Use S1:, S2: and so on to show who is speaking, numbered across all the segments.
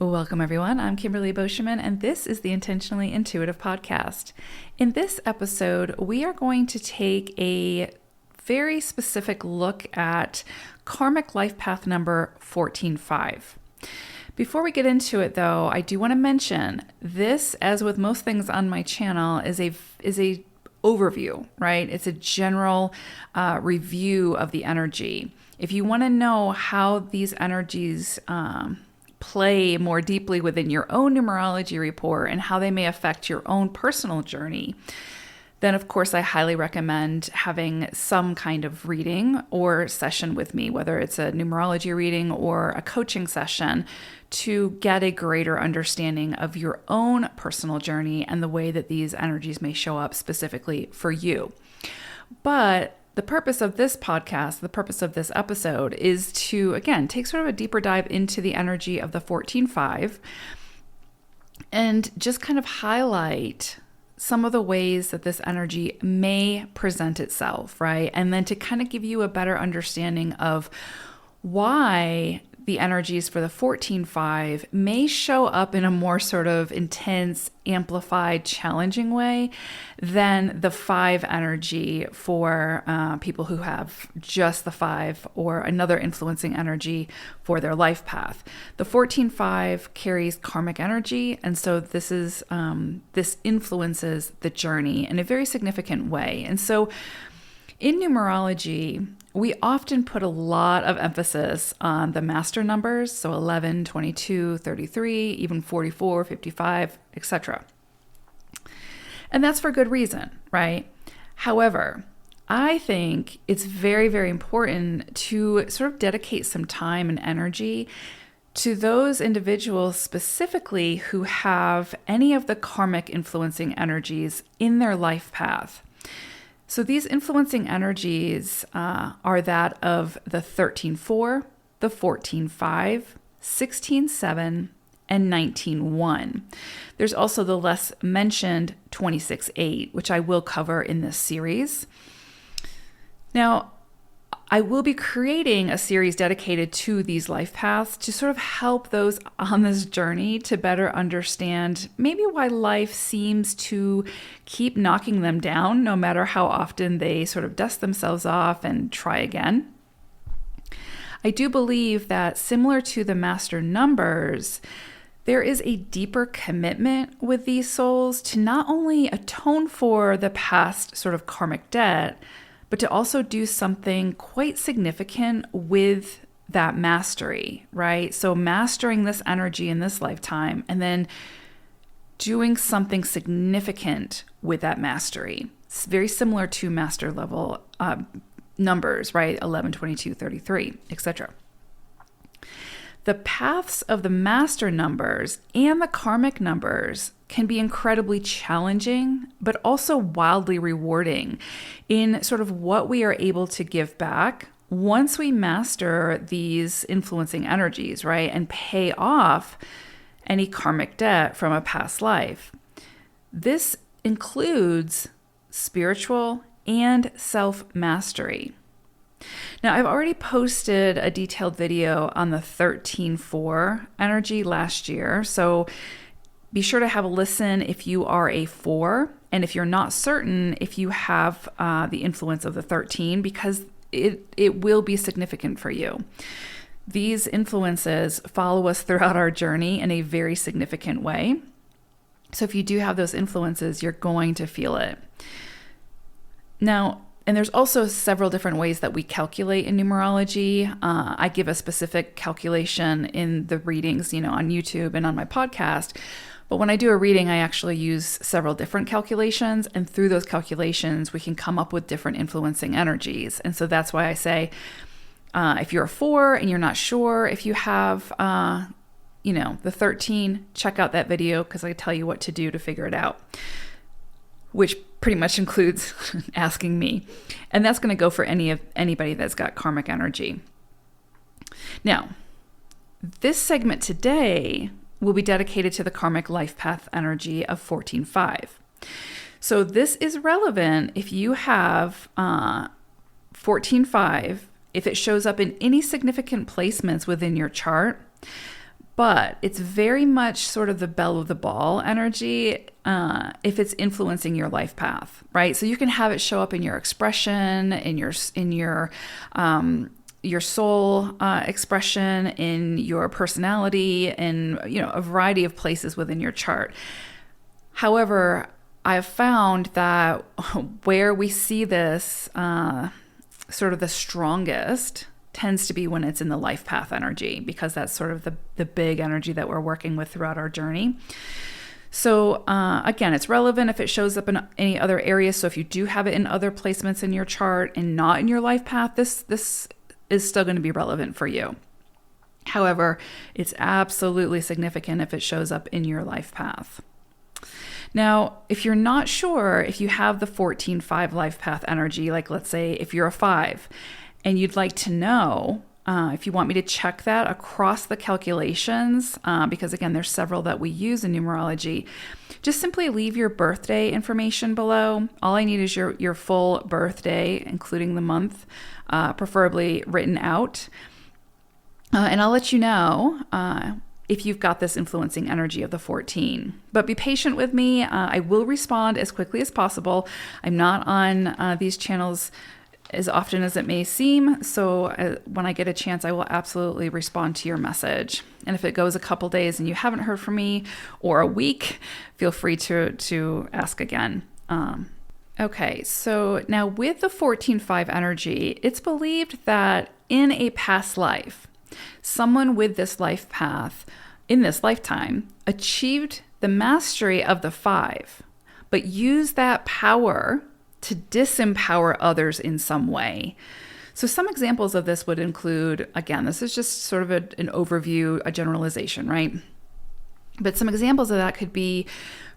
S1: Welcome, everyone. I'm Kimberly Boschman, and this is the Intentionally Intuitive podcast. In this episode, we are going to take a very specific look at karmic life path number 14-5. Before we get into it, though, I do want to mention this, as with most things on my channel, is a overview, right? It's a general review of the energy. If you want to know how these energies play more deeply within your own numerology report and how they may affect your own personal journey, then of course I highly recommend having some kind of reading or session with me, whether it's a numerology reading or a coaching session, to get a greater understanding of your own personal journey and the way that these energies may show up specifically for you. But the purpose of this podcast, the purpose of this episode, is to, again, take sort of a deeper dive into the energy of the 14-5 and just kind of highlight some of the ways that this energy may present itself, right? And then to kind of give you a better understanding of why the energies for the 14-5 may show up in a more sort of intense, amplified, challenging way than the 5 energy for people who have just the 5 or another influencing energy for their life path. The 14-5 carries karmic energy, and so this influences the journey in a very significant way. And so in numerology, we often put a lot of emphasis on the master numbers, so 11, 22, 33, even 44, 55, etc. And that's for good reason, right? However, I think it's very, very important to sort of dedicate some time and energy to those individuals specifically who have any of the karmic influencing energies in their life path. So these influencing energies are that of the 13-4, the 14-5, 16-7, and 19-1. There's also the less mentioned 26-8, which I will cover in this series. Now, I will be creating a series dedicated to these life paths to sort of help those on this journey to better understand maybe why life seems to keep knocking them down, no matter how often they sort of dust themselves off and try again. I do believe that, similar to the master numbers, there is a deeper commitment with these souls to not only atone for the past sort of karmic debt, but to also do something quite significant with that mastery, right? So mastering this energy in this lifetime and then doing something significant with that mastery. It's very similar to master level numbers, right? 11, 22, 33, etc. The paths of the master numbers and the karmic numbers can be incredibly challenging, but also wildly rewarding in sort of what we are able to give back once we master these influencing energies, right? And pay off any karmic debt from a past life. This includes spiritual and self-mastery. Now, I've already posted a detailed video on the 13-4 energy last year, so be sure to have a listen if you are a 4, and if you're not certain if you have the influence of the 13, because it will be significant for you. These influences follow us throughout our journey in a very significant way. So if you do have those influences, you're going to feel it. Now, and there's also several different ways that we calculate in numerology. I give a specific calculation in the readings, on YouTube and on my podcast. But when I do a reading, I actually use several different calculations. And through those calculations, we can come up with different influencing energies. And so that's why I say, if you're a 4 and you're not sure if you have, the 13, check out that video because I tell you what to do to figure it out, which pretty much includes asking me. And that's going to go for anybody that's got karmic energy. Now, this segment today will be dedicated to the karmic life path energy of 14-5. So this is relevant if you have 14-5, if it shows up in any significant placements within your chart, but it's very much sort of the belle of the ball energy if it's influencing your life path, right? So you can have it show up in your expression, in your soul expression, in your personality, in a variety of places within your chart. However, I've found that where we see this sort of the strongest tends to be when it's in the life path energy, because that's sort of the big energy that we're working with throughout our journey. So again, it's relevant if it shows up in any other areas. So if you do have it in other placements in your chart and not in your life path, this is still going to be relevant for you. However, it's absolutely significant if it shows up in your life path. Now, if you're not sure if you have the 14-5 life path energy, like let's say if you're a 5 and you'd like to know if you want me to check that across the calculations, because again, there's several that we use in numerology, just simply leave your birthday information below. All I need is your full birthday, including the month, preferably written out. And I'll let you know if you've got this influencing energy of the 14. But be patient with me. I will respond as quickly as possible. I'm not on these channels as often as it may seem. So when I get a chance, I will absolutely respond to your message. And if it goes a couple days and you haven't heard from me, or a week, feel free to ask again. Okay, so now with the 14-5 energy, it's believed that in a past life, someone with this life path in this lifetime achieved the mastery of the 5, but used that power to disempower others in some way. So some examples of this would include, again, this is just sort of an overview, a generalization, right? But some examples of that could be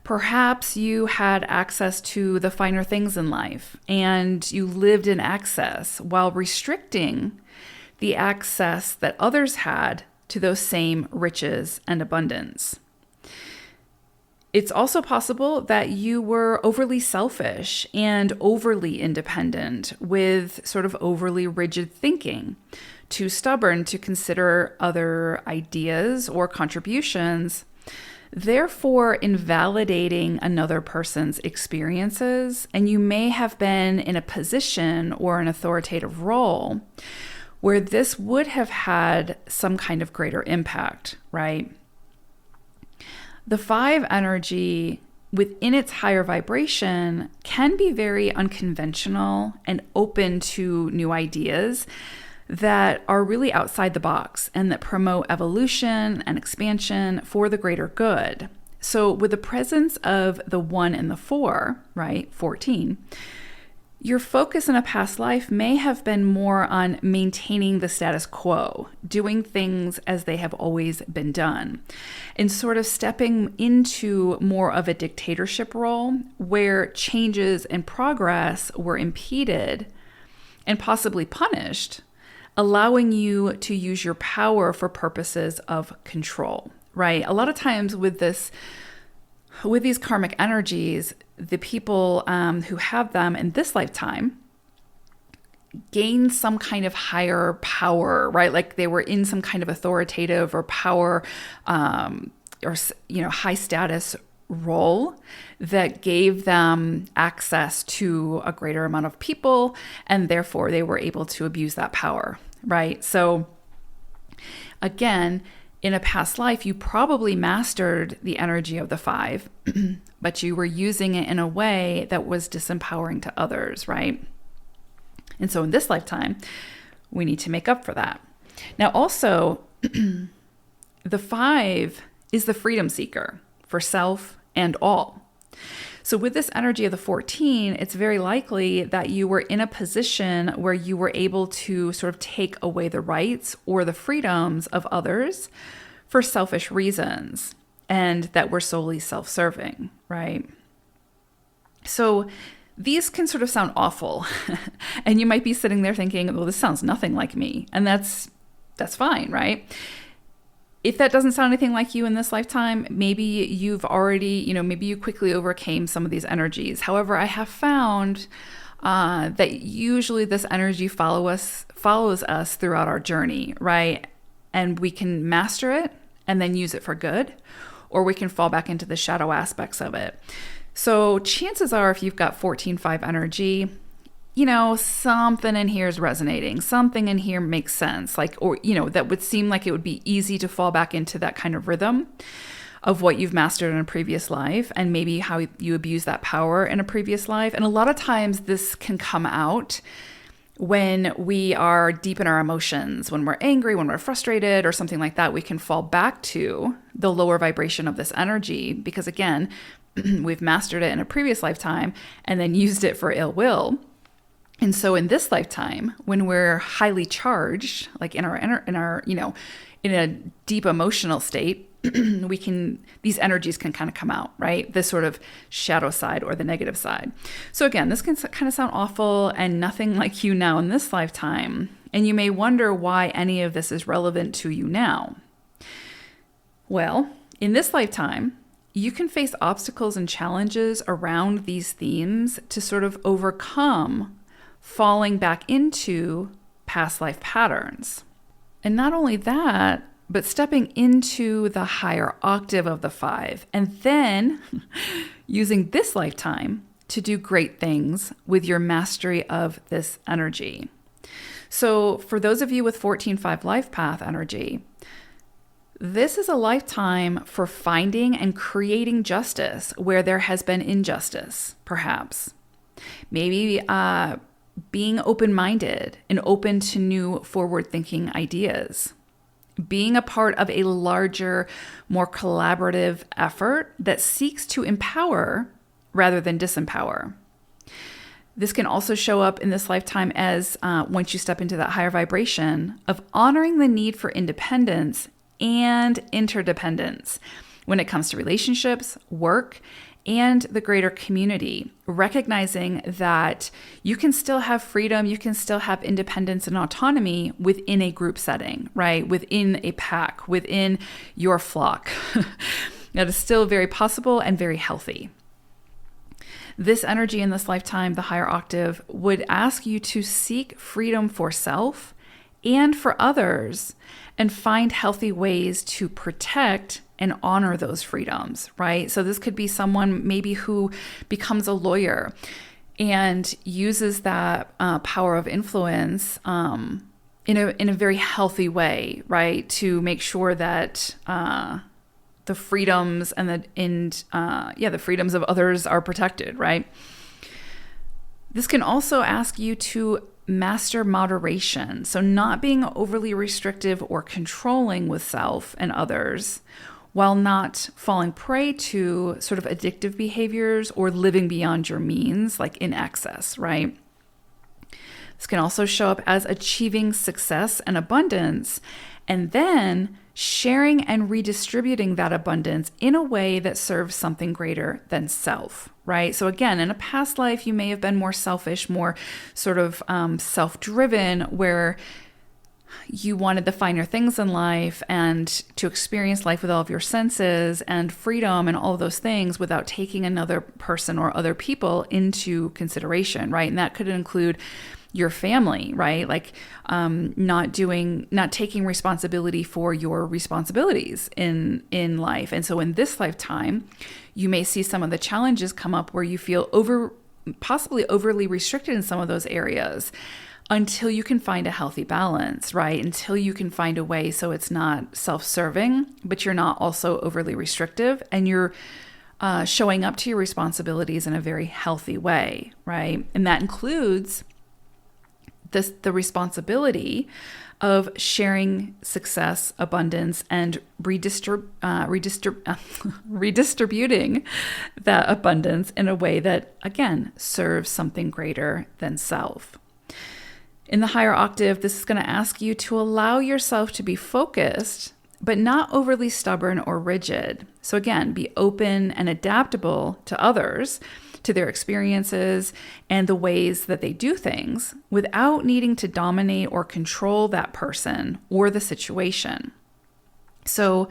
S1: perhaps you had access to the finer things in life and you lived in excess while restricting the access that others had to those same riches and abundance. It's also possible that you were overly selfish and overly independent with sort of overly rigid thinking, too stubborn to consider other ideas or contributions, therefore invalidating another person's experiences. And you may have been in a position or an authoritative role where this would have had some kind of greater impact, right? The 5 energy within its higher vibration can be very unconventional and open to new ideas that are really outside the box and that promote evolution and expansion for the greater good. So with the presence of the 1 and the 4, right, 14, your focus in a past life may have been more on maintaining the status quo, doing things as they have always been done, and sort of stepping into more of a dictatorship role where changes and progress were impeded and possibly punished, allowing you to use your power for purposes of control, right? A lot of times with these karmic energies, the people who have them in this lifetime gain some kind of higher power, right? Like they were in some kind of authoritative or power or high status role that gave them access to a greater amount of people, and therefore they were able to abuse that power, right? So again, in a past life, you probably mastered the energy of the 5, but you were using it in a way that was disempowering to others, right? And so in this lifetime, we need to make up for that. Now, also, the 5 is the freedom seeker for self and all. So with this energy of the 14, it's very likely that you were in a position where you were able to sort of take away the rights or the freedoms of others for selfish reasons, and that were solely self-serving, right? So these can sort of sound awful. And you might be sitting there thinking, well, this sounds nothing like me. And that's fine, right? If that doesn't sound anything like you in this lifetime, maybe you've already, maybe you quickly overcame some of these energies. However, I have found that usually this energy follows us throughout our journey, right? And we can master it and then use it for good, or we can fall back into the shadow aspects of it. So chances are, if you've got 14-5 energy, something in here is resonating. Something in here makes sense. That would seem like it would be easy to fall back into that kind of rhythm of what you've mastered in a previous life, and maybe how you abuse that power in a previous life. And a lot of times this can come out when we are deep in our emotions, when we're angry, when we're frustrated or something like that. We can fall back to the lower vibration of this energy because, again, we've mastered it in a previous lifetime and then used it for ill will. And so in this lifetime, when we're highly charged, like in a deep emotional state, these energies can kind of come out, right? This sort of shadow side or the negative side. So again, this can kind of sound awful and nothing like you now in this lifetime. And you may wonder why any of this is relevant to you now. Well, in this lifetime, you can face obstacles and challenges around these themes to sort of overcome falling back into past life patterns. And not only that, but stepping into the higher octave of the 5, and then using this lifetime to do great things with your mastery of this energy. So for those of you with 14-5 life path energy, this is a lifetime for finding and creating justice where there has been injustice, perhaps. Maybe being open-minded and open to new forward-thinking ideas. Being a part of a larger, more collaborative effort that seeks to empower rather than disempower. This can also show up in this lifetime as, once you step into that higher vibration, of honoring the need for independence and interdependence when it comes to relationships, work, and the greater community, recognizing that you can still have freedom, you can still have independence and autonomy within a group setting, right? Within a pack, within your flock. That is still very possible and very healthy. This energy in this lifetime, the higher octave, would ask you to seek freedom for self and for others and find healthy ways to protect and honor those freedoms, right? So this could be someone maybe who becomes a lawyer and uses that power of influence in a very healthy way, right? To make sure that the freedoms the freedoms of others are protected, right? This can also ask you to master moderation. So not being overly restrictive or controlling with self and others, while not falling prey to sort of addictive behaviors or living beyond your means, like in excess, right? This can also show up as achieving success and abundance, and then sharing and redistributing that abundance in a way that serves something greater than self, right? So again, in a past life, you may have been more selfish, more sort of self-driven, where you wanted the finer things in life and to experience life with all of your senses and freedom and all of those things without taking another person or other people into consideration, right? And that could include your family, right? Like not taking responsibility for your responsibilities in life. And so in this lifetime, you may see some of the challenges come up where you feel possibly overly restricted in some of those areas, until you can find a healthy balance, right? Until you can find a way so it's not self-serving, but you're not also overly restrictive, and you're showing up to your responsibilities in a very healthy way, right? And that includes the responsibility of sharing success, abundance, and redistributing that abundance in a way that, again, serves something greater than self. In the higher octave, this is going to ask you to allow yourself to be focused, but not overly stubborn or rigid. So again, be open and adaptable to others, to their experiences and the ways that they do things, without needing to dominate or control that person or the situation. So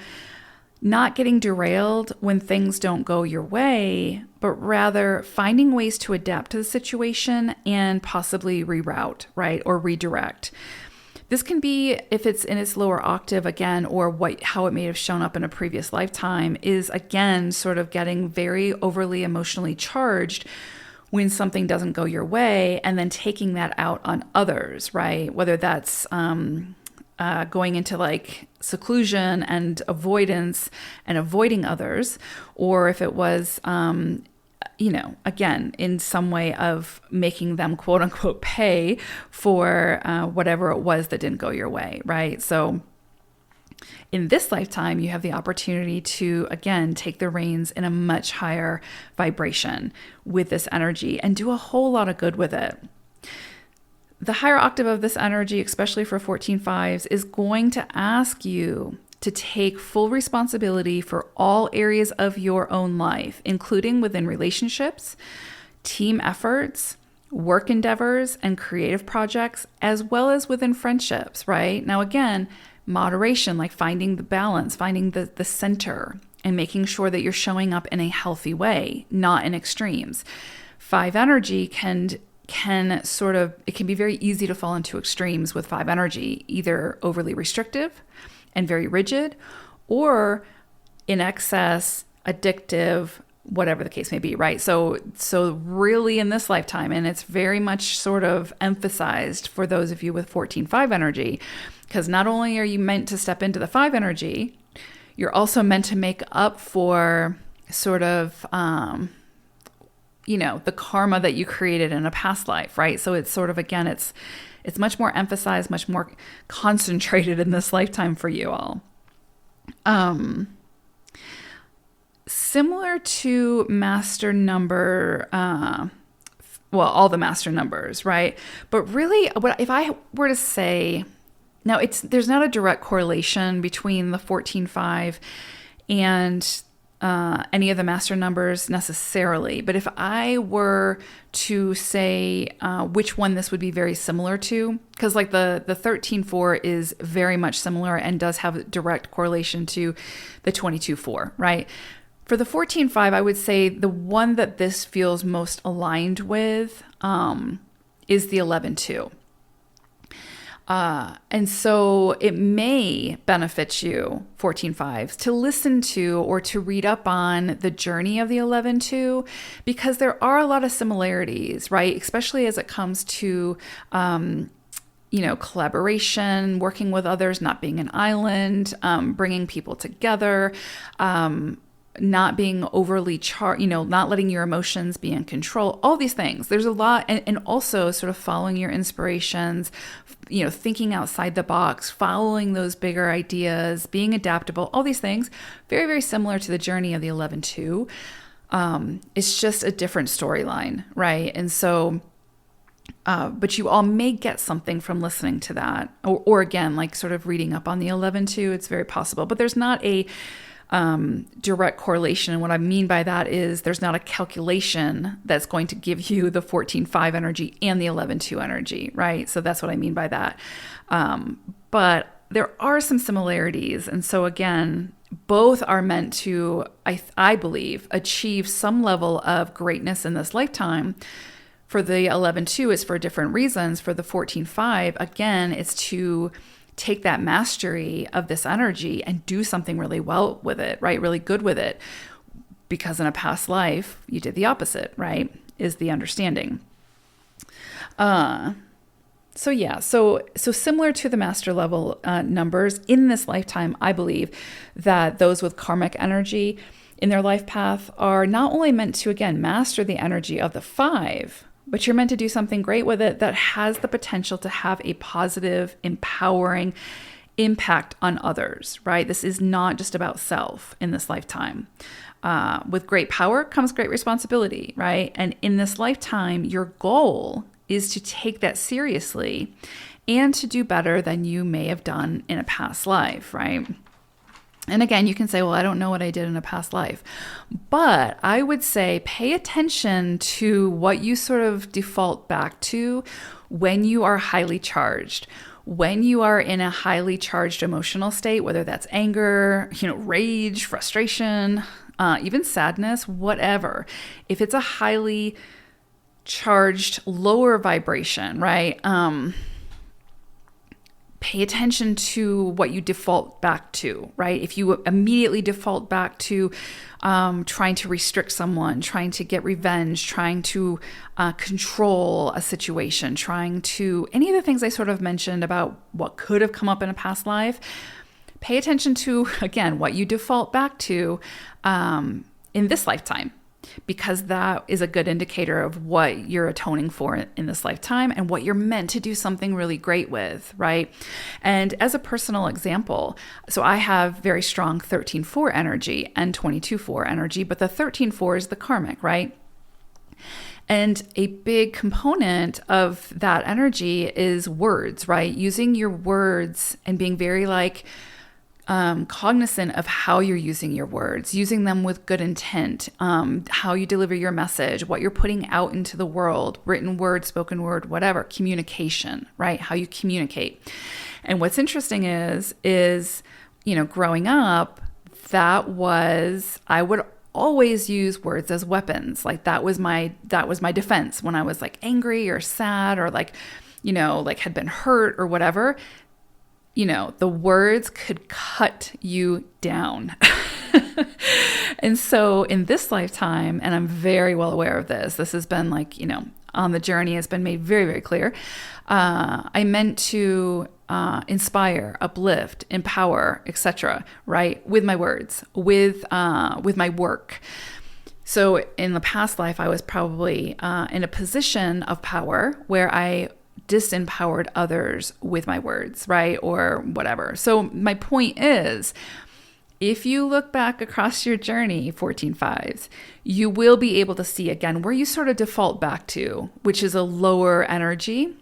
S1: not getting derailed when things don't go your way, but rather finding ways to adapt to the situation and possibly reroute, right? Or redirect. This can be if it's in its lower octave again, or how it may have shown up in a previous lifetime is again sort of getting very overly emotionally charged when something doesn't go your way, and then taking that out on others, right? Whether that's going into like seclusion and avoidance and avoiding others, or if it was again, in some way of making them quote unquote pay for whatever it was that didn't go your way, right? So in this lifetime, you have the opportunity to, again, take the reins in a much higher vibration with this energy and do a whole lot of good with it. The higher octave of this energy, especially for 14.5s, is going to ask you to take full responsibility for all areas of your own life, including within relationships, team efforts, work endeavors, and creative projects, as well as within friendships, right? Now, again, moderation, like finding the balance, finding the center, and making sure that you're showing up in a healthy way, not in extremes. 5 energy can sort of, it can be very easy to fall into extremes with 5 energy, either overly restrictive and very rigid, or in excess, addictive, whatever the case may be, right? So really in this lifetime, and it's very much sort of emphasized for those of you with 14.5 energy, because not only are you meant to step into the 5 energy, you're also meant to make up for sort of, the karma that you created in a past life, right? So it's sort of, again, it's much more emphasized, much more concentrated in this lifetime for you all. Similar to master number, all the master numbers, right? But really, if I were to say, now there's not a direct correlation between the 14.5 and any of the master numbers necessarily, but if I were to say which one this would be very similar to, because like the 13.4 is very much similar and does have a direct correlation to the 22.4, right? For the 14.5, I would say the one that this feels most aligned with is the 11.2. And so it may benefit you, 14.5s, to listen to or to read up on the journey of the 11.2, because there are a lot of similarities, right? Especially as it comes to, collaboration, working with others, not being an island, bringing people together, not being overly not letting your emotions be in control, all these things. There's a lot, and also sort of following your inspirations, thinking outside the box, following those bigger ideas, being adaptable, all these things, very, very similar to the journey of the 11.2. It's just a different storyline, right? And so, but you all may get something from listening to that, or again, like sort of reading up on the 11.2, it's very possible, but there's not a direct correlation. And what I mean by that is there's not a calculation that's going to give you the 14.5 energy and the 11.2 energy, right? So that's what I mean by that. But there are some similarities. And so again, both are meant to, I believe, achieve some level of greatness in this lifetime. For the 11.2, it's for different reasons. For the 14.5, again, it's to take that mastery of this energy and do something really well with it, right? Really good with it. Because in a past life, you did the opposite, right? Is the understanding. So similar to the master level numbers in this lifetime, I believe that those with karmic energy in their life path are not only meant to, again, master the energy of the 5, but you're meant to do something great with it that has the potential to have a positive, empowering impact on others, right? This is not just about self in this lifetime. With great power comes great responsibility, right? And in this lifetime, your goal is to take that seriously and to do better than you may have done in a past life, right? And again, you can say, well, I don't know what I did in a past life. But I would say pay attention to what you sort of default back to when you are highly charged. When you are in a highly charged emotional state, whether that's anger, rage, frustration, even sadness, whatever. If it's a highly charged, lower vibration, right? Pay attention to what you default back to, right? If you immediately default back to trying to restrict someone, trying to get revenge, trying to control a situation, trying to any of the things I sort of mentioned about what could have come up in a past life, pay attention to, again, what you default back to in this lifetime, because that is a good indicator of what you're atoning for in this lifetime and what you're meant to do something really great with, right? And as a personal example, so I have very strong 13-4 energy and 22-4 energy, but the 13-4 is the karmic, right? And a big component of that energy is words, right? Using your words and being very cognizant of how you're using your words, using them with good intent, how you deliver your message, what you're putting out into the world, written word, spoken word, whatever, communication, right? How you communicate. And what's interesting is, growing up, I would always use words as weapons. Like that was my defense when I was angry or sad or had been hurt or whatever. The words could cut you down. And so in this lifetime, and I'm very well aware of this has been on the journey, it's been made very, very clear. I meant to inspire, uplift, empower, etc., right? With my words, with my work. So in the past life, I was probably in a position of power where I disempowered others with my words, right? Or whatever. So my point is, if you look back across your journey, 14-5s, you will be able to see again where you sort of default back to, which is a lower energy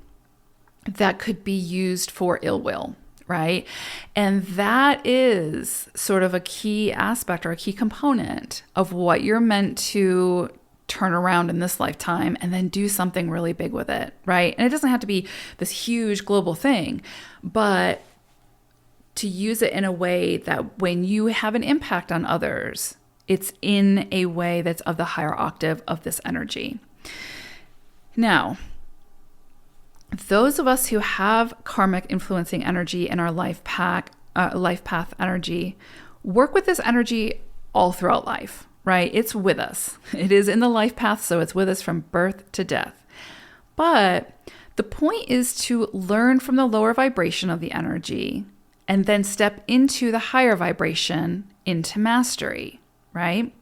S1: that could be used for ill will, right? And that is sort of a key aspect or a key component of what you're meant to turn around in this lifetime and then do something really big with it, right? And it doesn't have to be this huge global thing, but to use it in a way that when you have an impact on others, it's in a way that's of the higher octave of this energy. Now, those of us who have karmic influencing energy in our life path energy work with this energy all throughout life. Right? It's with us. It is in the life path, so it's with us from birth to death. But the point is to learn from the lower vibration of the energy and then step into the higher vibration into mastery, right?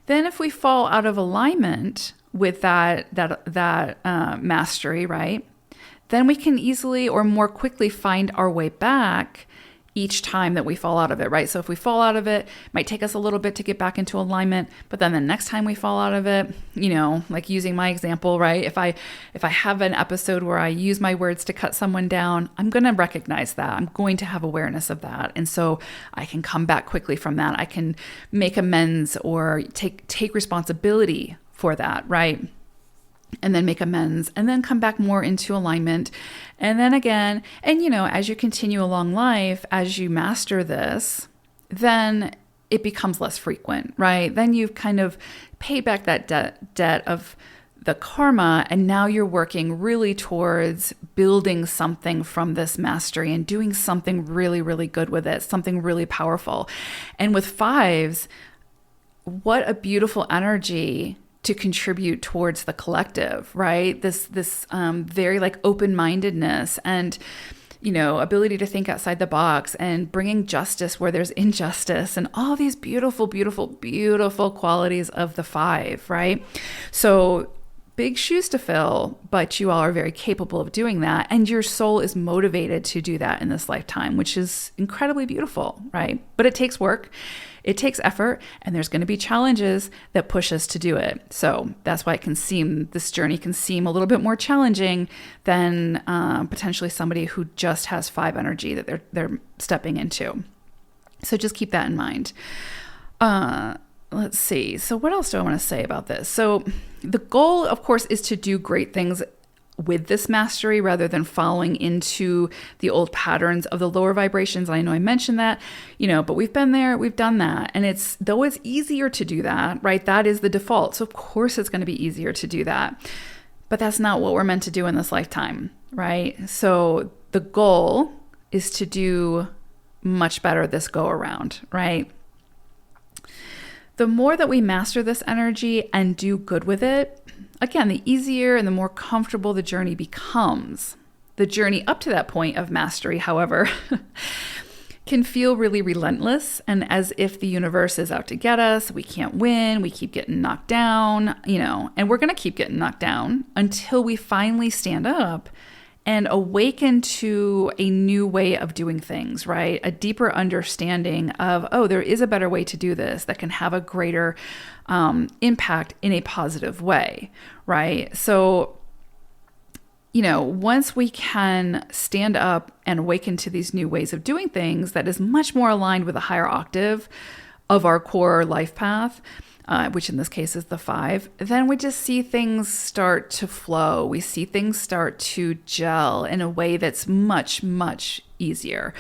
S1: Then if we fall out of alignment with that mastery, right? Then we can easily or more quickly find our way back each time that we fall out of it, right? So if we fall out of it might take us a little bit to get back into alignment, but then the next time we fall out of it, like using my example, right? If I have an episode where I use my words to cut someone down, I'm going to recognize that. I'm going to have awareness of that. And so I can come back quickly from that. I can make amends or take responsibility for that, right? And then make amends and then come back more into alignment. And then again, and as you continue along life, as you master this, then it becomes less frequent, right? Then you've kind of paid back that debt of the karma. And now you're working really towards building something from this mastery and doing something really, really good with it, something really powerful. And with 5s, what a beautiful energy to contribute towards the collective, right? This very open-mindedness and, ability to think outside the box and bringing justice where there's injustice and all these beautiful, beautiful, beautiful qualities of the 5, right? So big shoes to fill, but you all are very capable of doing that. And your soul is motivated to do that in this lifetime, which is incredibly beautiful, right? But it takes work. It takes effort, and there's going to be challenges that push us to do it. So that's why this journey can seem a little bit more challenging than potentially somebody who just has 5 energy that they're stepping into. So just keep that in mind. Let's see. So what else do I want to say about this? So the goal, of course, is to do great things with this mastery rather than falling into the old patterns of the lower vibrations. I know I mentioned that, but we've been there, we've done that. And though it's easier to do that, right? That is the default. So of course it's going to be easier to do that, but that's not what we're meant to do in this lifetime, right? So the goal is to do much better this go around, right? The more that we master this energy and do good with it, again, the easier and the more comfortable the journey becomes. The journey up to that point of mastery, however, can feel really relentless and as if the universe is out to get us. We can't win. We keep getting knocked down, and we're going to keep getting knocked down until we finally stand up and awaken to a new way of doing things, right? A deeper understanding of, oh, there is a better way to do this that can have a greater impact in a positive way, right? So, once we can stand up and awaken to these new ways of doing things that is much more aligned with a higher octave of our core life path, which in this case is the 5, then we just see things start to flow. We see things start to gel in a way that's much, much easier.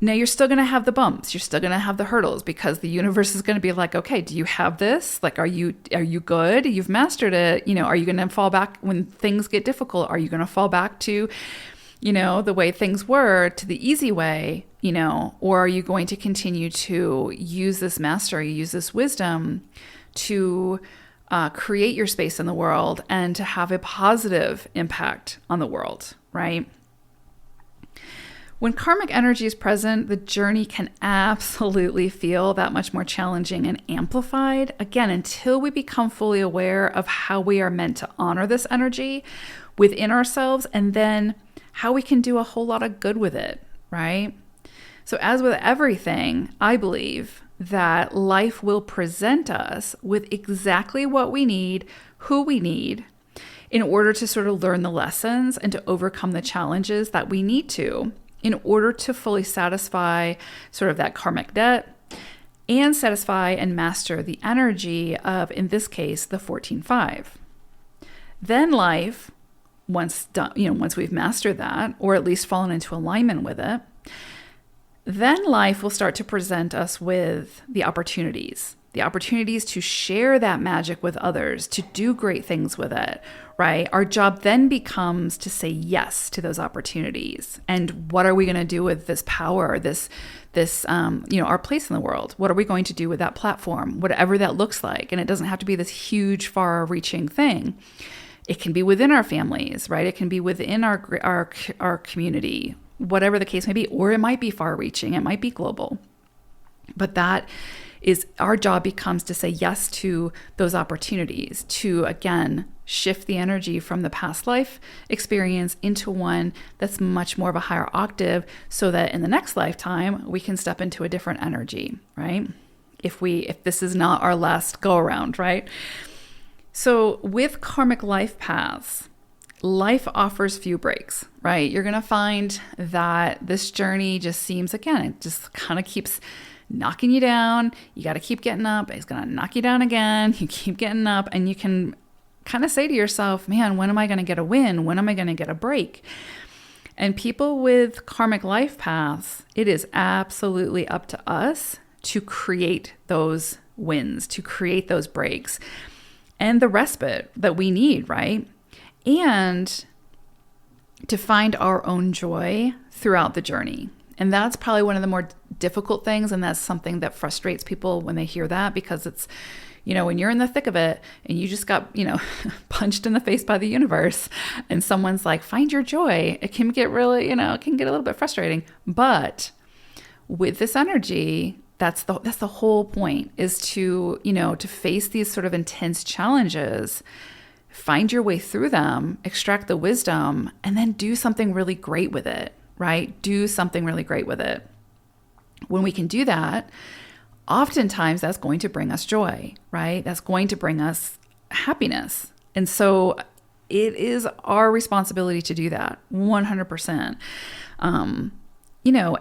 S1: Now, you're still going to have the bumps. You're still going to have the hurdles because the universe is going to be like, okay, do you have this? Like, are you good? You've mastered it. Are you going to fall back when things get difficult? Are you going to fall back to, the way things were, to the easy way, or are you going to continue to use this mastery, use this wisdom to create your space in the world and to have a positive impact on the world, right? When karmic energy is present, the journey can absolutely feel that much more challenging and amplified. Again, until we become fully aware of how we are meant to honor this energy within ourselves and then how we can do a whole lot of good with it, right? So as with everything, I believe that life will present us with exactly what we need, who we need, in order to sort of learn the lessons and to overcome the challenges that we need to in order to fully satisfy sort of that karmic debt and satisfy and master the energy of, in this case, the 14-5. Then life, once done, once we've mastered that, or at least fallen into alignment with it, then life will start to present us with the opportunities to share that magic with others, to do great things with it, right? Our job then becomes to say yes to those opportunities. And what are we going to do with this power, this our place in the world? What are we going to do with that platform, whatever that looks like? And it doesn't have to be this huge, far-reaching thing. It can be within our families, right? It can be within our community, whatever the case may be, or it might be far-reaching. It might be global. But that is our job becomes to say yes to those opportunities to, again, shift the energy from the past life experience into one that's much more of a higher octave so that in the next lifetime, we can step into a different energy, right? If this is not our last go around, right? So with karmic life paths, life offers few breaks, right? You're going to find that this journey just seems, again, it just kind of keeps knocking you down. You got to keep getting up. It's going to knock you down again. You keep getting up and you can kind of say to yourself, man, when am I going to get a win? When am I going to get a break? And people with karmic life paths, it is absolutely up to us to create those wins, to create those breaks and the respite that we need, right? And to find our own joy throughout the journey. And that's probably one of the more difficult things. And that's something that frustrates people when they hear that, because it's, when you're in the thick of it and you just got, punched in the face by the universe and someone's like, find your joy. It can get really, it can get a little bit frustrating. But with this energy, that's the whole point, is to, to face these sort of intense challenges, find your way through them, extract the wisdom, and then do something really great with it. Right? Do something really great with it. When we can do that, oftentimes that's going to bring us joy, right? That's going to bring us happiness. And so it is our responsibility to do that 100%. And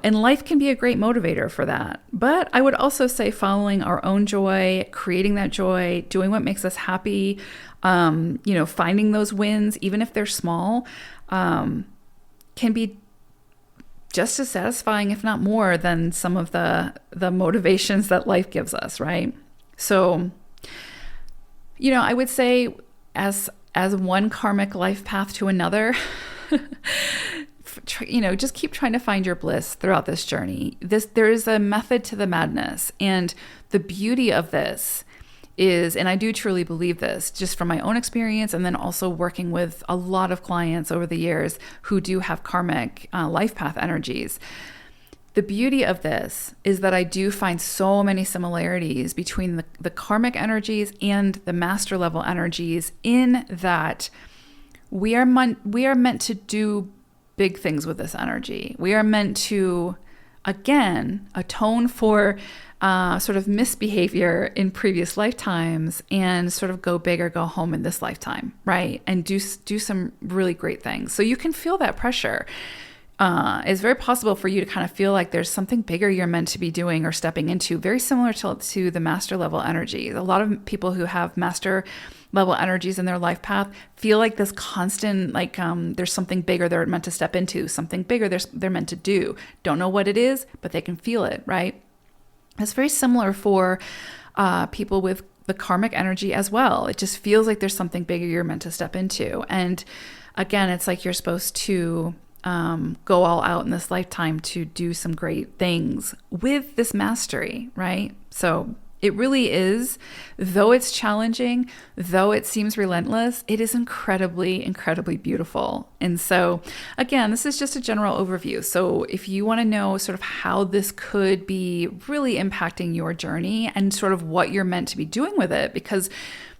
S1: life can be a great motivator for that. But I would also say following our own joy, creating that joy, doing what makes us happy, finding those wins, even if they're small, can be just as satisfying, if not more, than some of the motivations that life gives us, right? So, I would say as one karmic life path to another, just keep trying to find your bliss throughout this journey. There is a method to the madness. And the beauty of this is, and I do truly believe this just from my own experience, and then also working with a lot of clients over the years who do have karmic life path energies. The beauty of this is that I do find so many similarities between the karmic energies and the master level energies, in that we are meant to do big things with this energy. We are meant to, again, atone for sort of misbehavior in previous lifetimes and sort of go big or go home in this lifetime, right? And do some really great things. So you can feel that pressure. It's very possible for you to kind of feel like there's something bigger you're meant to be doing or stepping into, very similar to the master level energies. A lot of people who have master level energies in their life path feel like this constant, like there's something bigger they're meant to step into, something bigger they're meant to do. Don't know what it is, but they can feel it, right? It's very similar for people with the karmic energy as well. It just feels like there's something bigger you're meant to step into. And again, it's like you're supposed to go all out in this lifetime to do some great things with this mastery, right? So it really is, though it's challenging, though it seems relentless, it is incredibly, incredibly beautiful. And so again, this is just a general overview. So if you want to know sort of how this could be really impacting your journey and sort of what you're meant to be doing with it, because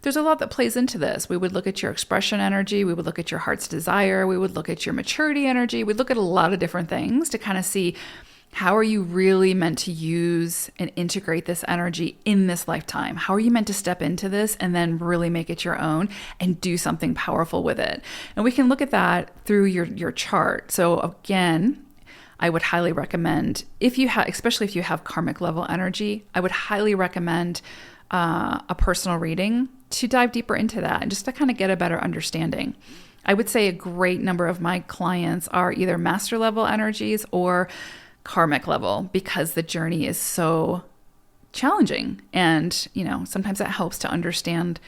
S1: there's a lot that plays into this. We would look at your expression energy. We would look at your heart's desire. We would look at your maturity energy. We'd look at a lot of different things to kind of see, how are you really meant to use and integrate this energy in this lifetime? How are you meant to step into this and then really make it your own and do something powerful with it? And we can look at that through your chart. So again, I would highly recommend, especially if you have karmic level energy, I would highly recommend a personal reading to dive deeper into that and just to kind of get a better understanding. I would say a great number of my clients are either master level energies or karmic level, because the journey is so challenging. And, sometimes it helps to understand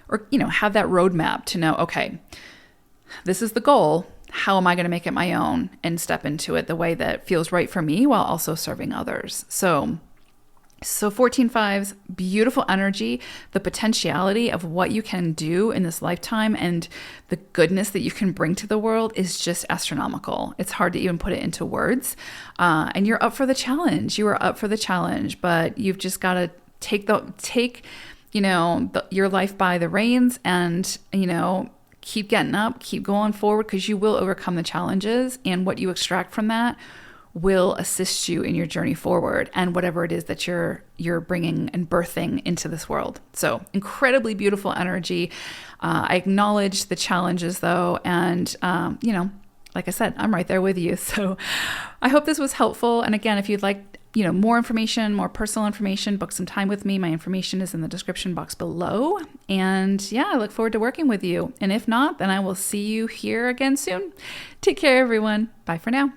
S1: or, have that roadmap to know, okay, this is the goal. How am I going to make it my own and step into it the way that feels right for me while also serving others? So 14/5's beautiful energy, the potentiality of what you can do in this lifetime and the goodness that you can bring to the world is just astronomical. It's hard to even put it into words. And you're up for the challenge. You are up for the challenge, but you've just got to take your life by the reins and, keep getting up, keep going forward, because you will overcome the challenges, and what you extract from that will assist you in your journey forward and whatever it is that you're bringing and birthing into this world. So incredibly beautiful energy. I acknowledge the challenges though. And, like I said, I'm right there with you. So I hope this was helpful. And again, if you'd like, more information, more personal information, book some time with me. My information is in the description box below. And yeah, I look forward to working with you. And if not, then I will see you here again soon. Take care, everyone. Bye for now.